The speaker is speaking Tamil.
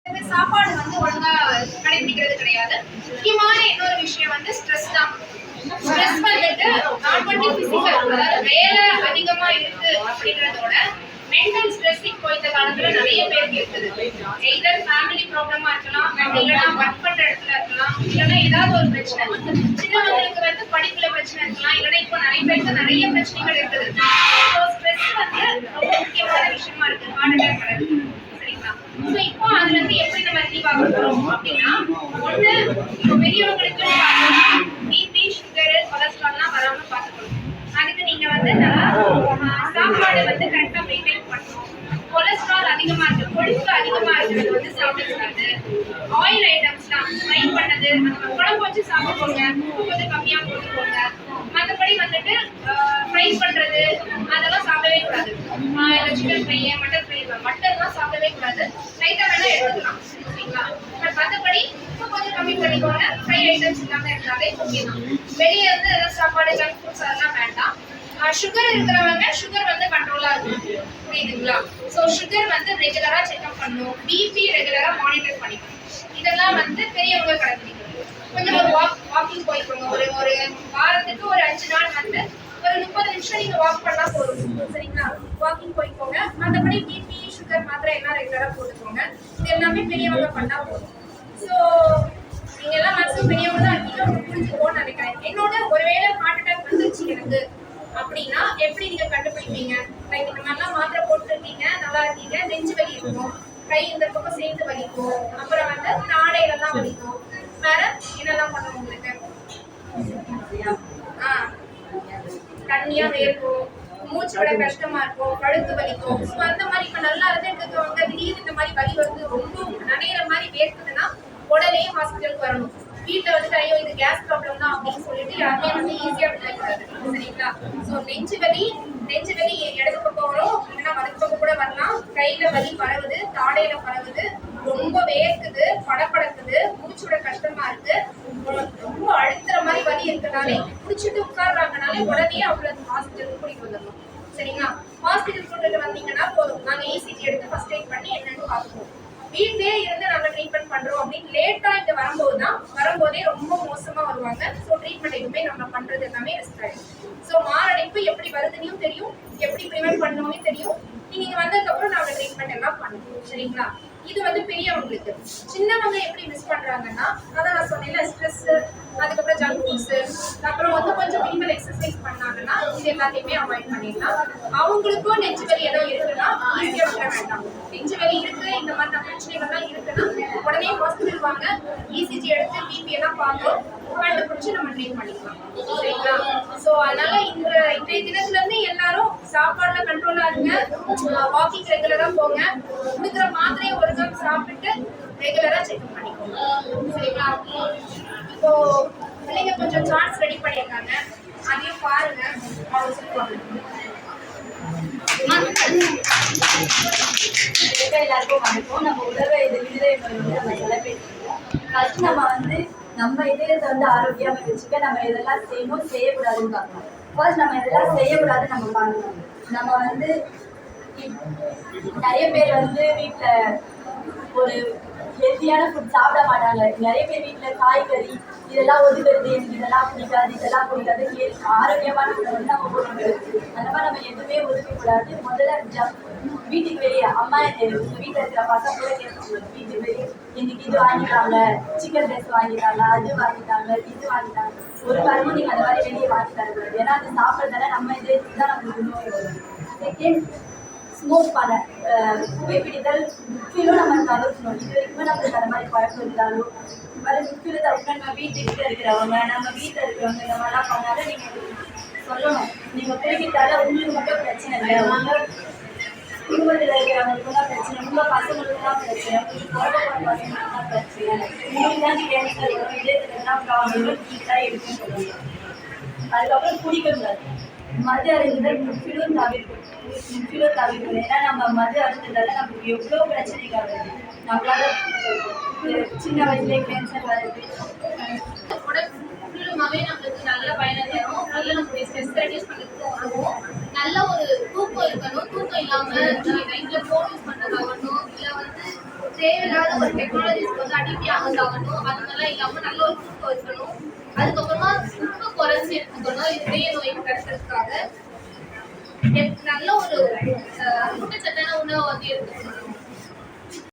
சாப்பாடு வந்து ஒழுங்கா கடைபிடிக்கிறது கிடையாது. முக்கியமான இன்னொரு விஷயம் வந்து ஸ்ட்ரெஸ் தான். ஸ்ட்ரெஸ் வந்துட்டு நாட் ஒன்லி பிசிக்கல், அதாவது வேலை அதிகமா இருக்கு அப்படின்றதோட மென்டல் ஸ்ட்ரெஸ் இப்போ இந்த காலத்துல நிறைய பேருக்கு இருக்குது. எய்தர் ஃபேமிலி ப்ராப்ளமா இருக்கலாம், இல்லைன்னா ஒர்க் பண்ற இடத்துல இருக்கலாம், இல்லைன்னா ஏதாவது ஒரு பிரச்சனை. சின்னவங்களுக்கு வந்து படிப்புல பிரச்சனை இருக்கலாம், இல்லைன்னா இப்போ நிறைய பேருக்கு நிறைய பிரச்சனைகள் இருக்குது. ஸோ ஸ்ட்ரெஸ் வந்து ரொம்ப முக்கியமான விஷயமா இருக்கு ஹார்ட் அட்டாக் வர்றது. சரிங்களா? ஸோ இப்போ அதுல இருந்து எப்படி நம்ம ரிலீவ் ஆக போறோம் அப்படின்னா, ஒண்ணு இப்போ பெரியவங்களுக்கு பிபி, சுகர், கொலஸ்ட்ரால்லாம் வராம பார்த்துக்கணும். அதுக்கு நீங்க வந்து நல்லா சாப்பாடு வந்து கரெக்டா மெயின்டைன் பண்ணணும். கொலஸ்ட்ரால் அதிகமா இருக்கு, கொழுப்பு அதிகமா இருக்கிறது வந்து சாப்பிடக்கூடாது. ஆயில் ஐட்டம்ஸ்லாம் ஃப்ரை பண்ணது, அந்த குழம்பு வச்சு சாப்பிட்டுக்கோங்க, உப்பு கொஞ்சம் கம்மியா போட்டுக்கோங்க. மற்றபடி வந்துட்டு ஃப்ரை பண்றது அதெல்லாம் சாப்பிடவே கூடாது. சிக்கன் ஃப்ரை, மட்டன் ஃப்ரை, மட்டன்லாம் சாப்பிடவே கூடாது. லைட்டா வேணா எடுத்துக்கலாம், சரிங்களா? பட் மற்றபடி கொஞ்சம் கம்மி பண்ணிக்கோங்க. ஃப்ரை ஐட்டம்ஸ் இல்லாம இருந்தாலே ஓகே தான். வெளியே இருந்து ஏதாவது சாப்பாடு, ஜங்க் ஃபுட்ஸ் அதெல்லாம் வேண்டாம். சுகர் இருக்கிறவங்க சுகர் வந்து கண்ட்ரோலா இருக்கும், புரியுதுங்களா? ஸோ சுகர் வந்து ரெகுலரா செக்அப் பண்ணணும். பிபி ரெகுலரா மானிட்டர் பண்ணிக்கணும். இதெல்லாம் வந்து பெரியவங்க கடைபிடிக்கணும். கொஞ்சம் ஒரு வாக்கிங் போய்க்கோங்க. ஒரு வாரத்துக்கு ஒரு 5 நாள் வந்து ஒரு 30 நிமிஷம் நீங்க வாக் பண்ணா போதும், சரிங்களா? வாக்கிங் போய்க்கோங்க. மற்றபடி பிபி, சுகர் மாத்திரை எல்லாம் ரெகுலரா போட்டுக்கோங்க. இது எல்லாமே பெரியவங்க பண்ணா போதும். ஸோ நீங்க எல்லாம் மேக்ஸிமம் பெரியவங்க தான் இருக்கீங்க, உங்களுக்கு புரிஞ்சுக்கோன்னு நினைக்கிறேன். என்னோட ஒருவேளை ஹார்ட் அட்டாக் வந்துருச்சு எனக்கு அப்படின்னா எப்படி நீங்க கண்டுபிடிப்பீங்க? லைக் இந்த மாதிரிலாம் மாத்திரை போட்டுருக்கீங்க, நல்லா இருக்கீங்க, நெஞ்சு வலி இருக்கும், கை இந்த பக்கம் சேர்ந்து வலிக்கும், அப்புறம் வந்து நாடையிலலாம் வலிக்கும், வேற என்னெல்லாம் பண்ணுவோம் உங்களுக்கு? தண்ணியா வேர்க்கும், மூச்சு விட கஷ்டமா இருக்கும், கழுத்து வலிக்கும். ஸோ அந்த மாதிரி இப்ப நல்லா இருந்துட்டு திடீர்னு இந்த மாதிரி வலி வந்து ரொம்ப நனையிற மாதிரி வேர்க்குதுன்னா உடனே ஹாஸ்பிட்டலுக்கு வரணும். வீட்டில் வந்து ஐயோ இது கேஸ் ப்ராப்ளம் தான் அப்படின்னு சொல்லிட்டு யாருமே வந்து ஈஸியா விடக்கூடாது, சரிங்களா? ஸோ நெஞ்சு வலி இடது பக்கம் வரும், இல்லைன்னா வலது பக்கம் கூட வரலாம். கையில வலி பரவுது, தாடையில பரவுது, ரொம்ப வேர்க்குது, படப்படக்குது, மூச்சோட கஷ்டமா இருக்கு, ரொம்ப அழுத்துற மாதிரி வலி இருக்கிறனாலே குடிச்சிட்டு உட்கார்றாங்கனாலே உடனே அவங்கள ஹாஸ்பிட்டலுக்கு கூட்டிட்டு வந்துடணும், சரிங்களா? ஹாஸ்பிட்டல் கூட்டிட்டு வந்தீங்கன்னா போதும், நாங்க இசிஜி எடுத்து ஃபர்ஸ்ட் எய்ட் பண்ணி என்னன்னு பார்த்துப்போம். வீட்டிலே இருந்து நாங்க ட்ரீட்மெண்ட் பண்றோம் அப்படின்னு லேட்டா இங்க வரும்போதே ரொம்ப மோசமா வருவாங்க. ஸோ ட்ரீட்மெண்ட் எதுவுமே நம்ம பண்றது எல்லாமே ரிஸ்க் ஆயிடும். ஸோ மாரடைப்பு எப்படி வருதுன்னு தெரியும், எப்படி ப்ரிவென்ட் பண்ணணும்னு தெரியும். நீங்க இங்க வந்ததுக்கு அப்புறம் நாங்க ட்ரீட்மெண்ட் எல்லாம் பண்ணுவோம், சரிங்களா? இது வந்து பெரியவங்களுக்கு. சின்னவங்க எப்படி மிஸ் பண்றாங்கன்னா, அதான் நான் சொன்னேன்ல, ஸ்ட்ரெஸ், அதுக்கப்புறம் ஜங்க் ஃபுட்ஸ், அப்புறம் வந்து கொஞ்சம் மினிமல் எக்ஸசைஸ் பண்ணாங்கன்னா இது எல்லாத்தையுமே அவாய்ட் பண்ணிடலாம். அவங்களுக்கும் நெஞ்சு வலி ஏதோ இருக்குன்னா ஈஸியா விட வேண்டாம். நெஞ்சு வலி இருக்கு, இந்த மாதிரி பிரச்சனைகள்லாம் இருக்குன்னா உடனே ஹாஸ்பிட்டல் வாங்க, இசிஜி எடுத்து பிபி எல்லாம் பார்ப்போம், கண்டுபிடிச்சு நம்ம ட்ரீட் பண்ணிக்கலாம், சரிங்களா? ஸோ அதனால இன்றைய தினத்துல இருந்து எல்லாரும் சாப்பாடுல கண்ட்ரோலா இருங்க, வாக்கிங் ரெகுலரா போங்க, கொடுக்குற மாத்திரையை ஒரு கப் சாப்பிட்டு ரெகுலரா செக் பண்ணிக்கோங்க, சரிங்களா? இப்போ பிள்ளைங்க கொஞ்சம் சார்ட்ஸ் ரெடி பண்ணியிருக்காங்க, அதையும் பாருங்க. அவங்க சொல்லுவாங்க. எல்லாருக்கும் வணக்கம். நம்ம உலக விடுதலை நம்ம ஃபர்ஸ்ட் நம்ம வந்து நம்ம இதயத்தை வந்து ஆரோக்கியமாக வச்சுக்க நம்ம இதெல்லாம் செய்யணும், செய்யக்கூடாதுன்னு பார்க்கணும். ஃபர்ஸ்ட் நம்ம இதெல்லாம் செய்யக்கூடாதுன்னு நம்ம பார்க்கணும். நம்ம வந்து நிறைய பேர் வந்து வீட்டில் ஒரு ஹெல்த்தியான ஃபுட் சாப்பிட மாட்டாங்க. நிறைய பேர் வீட்டில் காய்கறி இதெல்லாம் ஒதுக்குறது, எனக்கு இதெல்லாம் பிடிக்காது ஆரோக்கியமான ஃபுட் வந்து நம்ம ஒதுக்குறது. அந்த மாதிரி நம்ம எதுவுமே ஒதுக்கக்கூடாது. முதல்ல வீட்டுக்கு வெளியே அம்மா உங்கள் வீட்டில் இருக்கிற பசங்க கூட கேட்பாங்க, வீட்டுக்கு வெளியே இன்னைக்கு இது வாங்கிட்டாங்க, சிக்கன் ரைஸ் வாங்கிட்டாங்க, அது வாங்கிட்டாங்க, இது வாங்கிட்டாங்க. ஒரு காரணமும் நீங்கள் அந்த மாதிரி வெளியே வாங்கி தரக்கூடாது. ஏன்னா அது சாப்பிட்றதால நம்ம இது தான் நம்மளுக்கு நோய் வரும். செகண்ட், ஸ்மோக் பண்ண புகைப்பிடித்தல் முற்றிலும் நம்ம தவிர்க்கணும். இது வரைக்கும் நம்மளுக்கு அந்த மாதிரி பழக்கம் இருந்தாலும் அது முற்றிலும் தவிர்க்க நம்ம வீட்டுக்கிட்ட இருக்கிறவங்க இந்த மாதிரிலாம் பண்ணாலும் நீங்கள் சொல்லணும். நீங்கள் புகைப்பிடித்தால உங்களுக்கு மட்டும் பிரச்சனை இல்லை, உங்கள் குடும்பத்தில் இருக்கிறவங்களுக்கு தான் பிரச்சனை, உங்கள் பசங்களுக்கு தான் பிரச்சனை, உங்களுக்கு குழந்தை பசங்களுக்கு தான் பிரச்சனை, உங்களுக்கு தான் கேன்சர் வரும், இதயத்துலாம் ப்ராப்ளம் ஹீட்டாக இருக்குன்னு சொல்லுவாங்க. அதுக்கப்புறம் குடிக்கக்கூடாது. மது அருந்துதல் முற்றிலும் தவிர்க்கணும். ஏன்னா நம்ம மது அருந்துதால நமக்கு எவ்வளோ பிரச்சனைகள் வருது. நம்மளால சின்ன வயசுலேயே கேன்சர் வருது. முற்றிலுமாவே நம்மளுக்கு நல்ல பயனை தரும், நல்ல நம்மளுடைய ஸ்ட்ரெஸ் ரெடியூஸ் பண்ணுறதுக்கு உதவும். நல்ல ஒரு தூக்கம் இருக்கணும். தூக்கம் இல்லாமல் நைட்டில் ஃபோன் யூஸ் பண்ணுறதாகட்டும், இல்லை வந்து தேவையில்லாத ஒரு டெக்னாலஜிஸ்க்கு வந்து அடிக்ட் ஆகணும். அது மாதிரிலாம் இல்லாம நல்ல ஒரு தூக்கம் இருக்கணும். அதுக்கப்புறமா உப்பு குறைச்சி எடுத்துக்கணும். இதய நோய் தடுக்கிறதுக்காக நல்ல ஒரு